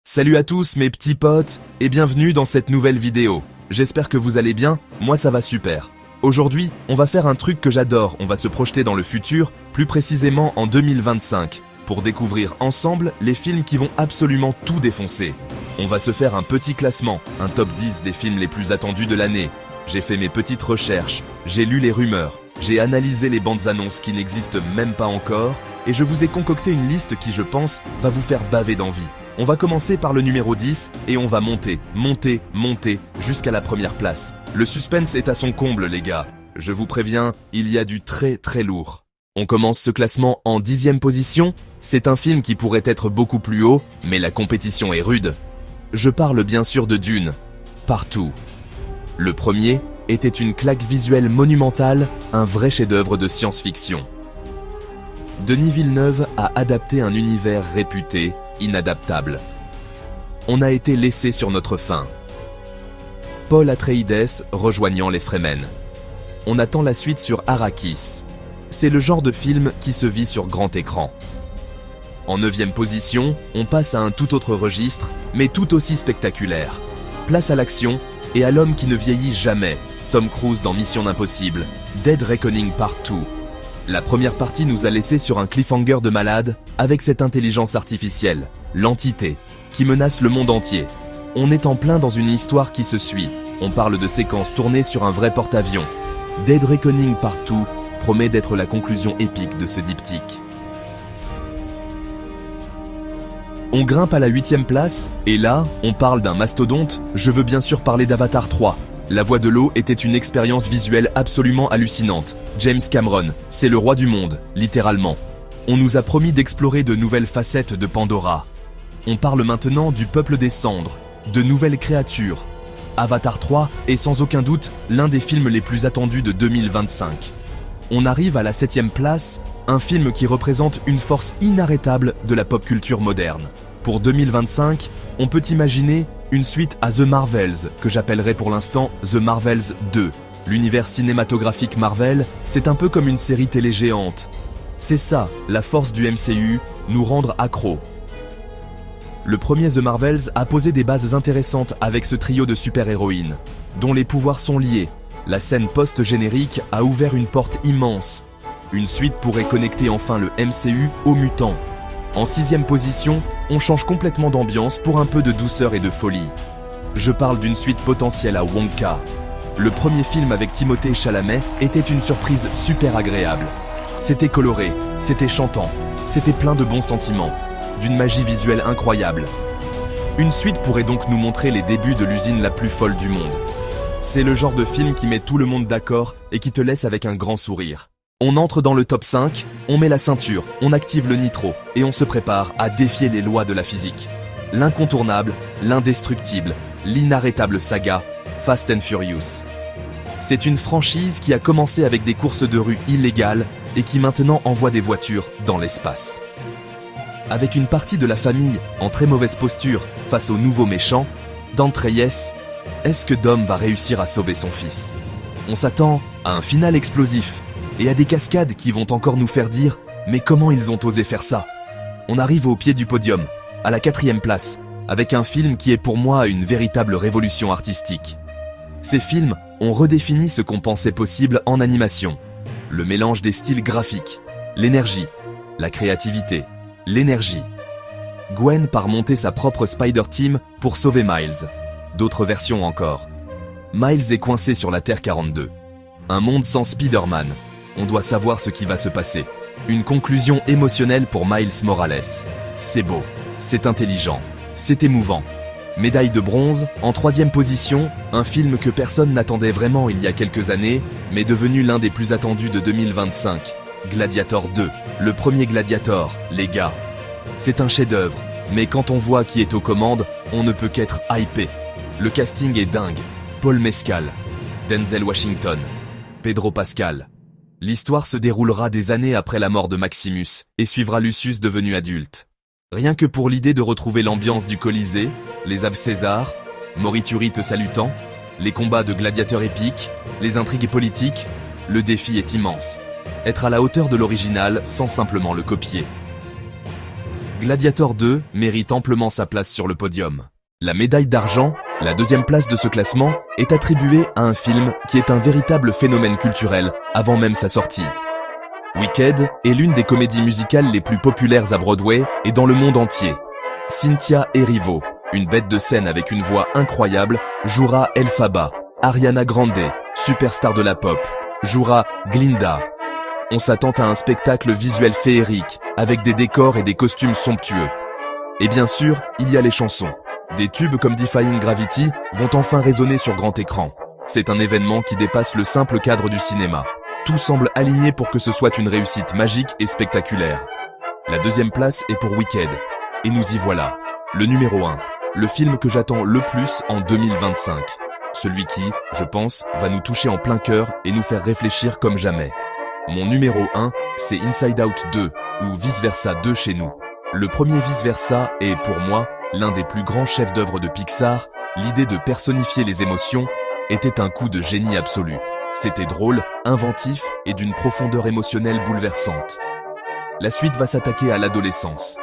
Salut à tous mes petits potes et bienvenue dans cette nouvelle vidéo. J'espère que vous allez bien, moi ça va super. Aujourd'hui, on va faire un truc que j'adore, on va se projeter dans le futur, plus précisément en 2025, pour découvrir ensemble les films qui vont absolument tout défoncer. On va se faire un petit classement, un top 10 des films les plus attendus de l'année. J'ai fait mes petites recherches, j'ai lu les rumeurs, j'ai analysé les bandes annonces qui n'existent même pas encore, et je vous ai concocté une liste qui, je pense, va vous faire baver d'envie. On va commencer par le numéro 10 et on va monter jusqu'à la première place. Le suspense est à son comble les gars. Je vous préviens, il y a du très lourd. On commence ce classement en 10e position. C'est un film qui pourrait être beaucoup plus haut, mais la compétition est rude. Je parle bien sûr de Dune. Partout. Le premier était une claque visuelle monumentale, un vrai chef-d'œuvre de science-fiction. Denis Villeneuve a adapté un univers réputé inadaptable. On a été laissé sur notre faim. Paul Atreides rejoignant les Fremen. On attend la suite sur Arrakis. C'est le genre de film qui se vit sur grand écran. En 9e position, on passe à un tout autre registre, mais tout aussi spectaculaire. Place à l'action et à l'homme qui ne vieillit jamais, Tom Cruise dans Mission Impossible, Dead Reckoning Part 2. La première partie nous a laissé sur un cliffhanger de malade avec cette intelligence artificielle, l'entité, qui menace le monde entier. On est en plein dans une histoire qui se suit. On parle de séquences tournées sur un vrai porte-avions. Dead Reckoning Part 2 promet d'être la conclusion épique de ce diptyque. On grimpe à la 8e place, et là, on parle d'un mastodonte, je veux bien sûr parler d'Avatar 3. La Voix de l'eau était une expérience visuelle absolument hallucinante. James Cameron, c'est le roi du monde, littéralement. On nous a promis d'explorer de nouvelles facettes de Pandora. On parle maintenant du peuple des cendres, de nouvelles créatures. Avatar 3 est sans aucun doute l'un des films les plus attendus de 2025. On arrive à la 7e place, un film qui représente une force inarrêtable de la pop culture moderne. Pour 2025, on peut imaginer une suite à The Marvels, que j'appellerai pour l'instant The Marvels 2. L'univers cinématographique Marvel, c'est un peu comme une série télé géante. C'est ça, la force du MCU, nous rendre accros. Le premier The Marvels a posé des bases intéressantes avec ce trio de super-héroïnes, dont les pouvoirs sont liés. La scène post-générique a ouvert une porte immense. Une suite pourrait connecter enfin le MCU aux mutants. En 6e position, on change complètement d'ambiance pour un peu de douceur et de folie. Je parle d'une suite potentielle à Wonka. Le premier film avec Timothée Chalamet était une surprise super agréable. C'était coloré, c'était chantant, c'était plein de bons sentiments, d'une magie visuelle incroyable. Une suite pourrait donc nous montrer les débuts de l'usine la plus folle du monde. C'est le genre de film qui met tout le monde d'accord et qui te laisse avec un grand sourire. On entre dans le top 5, on met la ceinture, on active le nitro et on se prépare à défier les lois de la physique. L'incontournable, l'indestructible, l'inarrêtable saga Fast and Furious. C'est une franchise qui a commencé avec des courses de rue illégales et qui maintenant envoie des voitures dans l'espace. Avec une partie de la famille en très mauvaise posture face aux nouveaux méchants, Dante Reyes, est-ce que Dom va réussir à sauver son fils? On s'attend à un final explosif et à des cascades qui vont encore nous faire dire « Mais comment ils ont osé faire ça ?» On arrive au pied du podium, à la 4e place, avec un film qui est pour moi une véritable révolution artistique. Ces films ont redéfini ce qu'on pensait possible en animation. Le mélange des styles graphiques, l'énergie, la créativité, l'énergie. Gwen part monter sa propre Spider-Team pour sauver Miles. D'autres versions encore. Miles est coincé sur la Terre 42. Un monde sans Spider-Man. On doit savoir ce qui va se passer. Une conclusion émotionnelle pour Miles Morales. C'est beau, c'est intelligent, c'est émouvant. Médaille de bronze, en 3e position, un film que personne n'attendait vraiment il y a quelques années, mais devenu l'un des plus attendus de 2025. Gladiator 2, le premier Gladiator, les gars. C'est un chef-d'œuvre, mais quand on voit qui est aux commandes, on ne peut qu'être hypé. Le casting est dingue. Paul Mescal, Denzel Washington, Pedro Pascal. L'histoire se déroulera des années après la mort de Maximus et suivra Lucius devenu adulte. Rien que pour l'idée de retrouver l'ambiance du Colisée, les Ave César, Morituri te salutant, les combats de gladiateurs épiques, les intrigues politiques, le défi est immense. Être à la hauteur de l'original sans simplement le copier. Gladiator 2 mérite amplement sa place sur le podium. La médaille d'argent, la deuxième place de ce classement, est attribuée à un film qui est un véritable phénomène culturel avant même sa sortie. Wicked est l'une des comédies musicales les plus populaires à Broadway et dans le monde entier. Cynthia Erivo, une bête de scène avec une voix incroyable, jouera Elphaba. Ariana Grande, superstar de la pop, jouera Glinda. On s'attend à un spectacle visuel féerique, avec des décors et des costumes somptueux. Et bien sûr, il y a les chansons. Des tubes comme Defying Gravity vont enfin résonner sur grand écran. C'est un événement qui dépasse le simple cadre du cinéma. Tout semble aligné pour que ce soit une réussite magique et spectaculaire. La deuxième place est pour Wicked. Et nous y voilà. Le numéro 1. Le film que j'attends le plus en 2025. Celui qui, je pense, va nous toucher en plein cœur et nous faire réfléchir comme jamais. Mon numéro 1, c'est Inside Out 2, ou Vice Versa 2 chez nous. Le premier Vice Versa est, pour moi, l'un des plus grands chefs-d'œuvre de Pixar. L'idée de personnifier les émotions était un coup de génie absolu. C'était drôle, inventif et d'une profondeur émotionnelle bouleversante. La suite va s'attaquer à l'adolescence.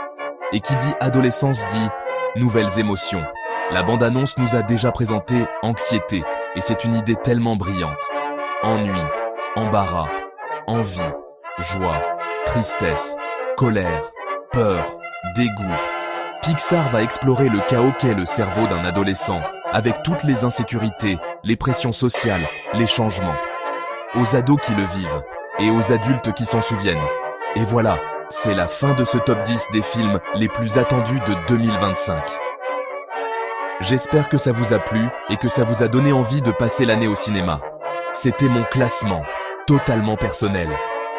Et qui dit adolescence dit nouvelles émotions. La bande-annonce nous a déjà présenté anxiété, et c'est une idée tellement brillante. Ennui, embarras, envie, joie, tristesse, colère, peur, dégoût. Pixar va explorer le chaos qu'est le cerveau d'un adolescent, avec toutes les insécurités, les pressions sociales, les changements. Aux ados qui le vivent, et aux adultes qui s'en souviennent. Et voilà, c'est la fin de ce top 10 des films les plus attendus de 2025. J'espère que ça vous a plu et que ça vous a donné envie de passer l'année au cinéma. C'était mon classement, totalement personnel.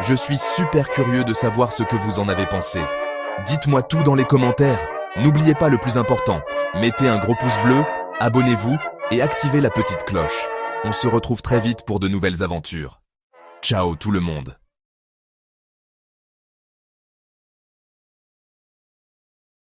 Je suis super curieux de savoir ce que vous en avez pensé. Dites-moi tout dans les commentaires. N'oubliez pas le plus important, mettez un gros pouce bleu, abonnez-vous et activez la petite cloche. On se retrouve très vite pour de nouvelles aventures. Ciao tout le monde.